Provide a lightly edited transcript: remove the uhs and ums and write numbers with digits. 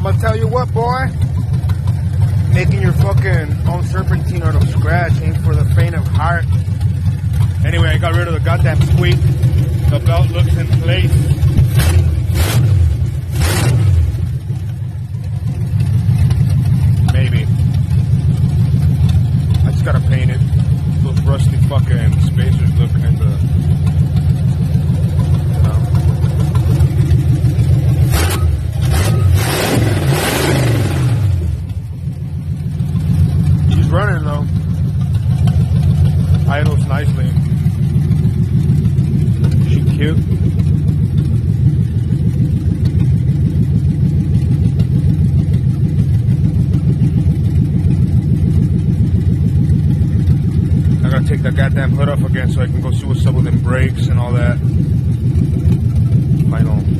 gonna tell you what, boy. Making your fucking own serpentine out of scratch ain't for the faint of heart. Anyway, I got rid of the goddamn squeak. The belt looks in place. Maybe. I just gotta paint it. Those rusty fucking spacers look kinda, you know. She's running though. Idles nicely. She cute. I gotta take that goddamn hood off again so I can go see what's up with them brakes and all that. Final.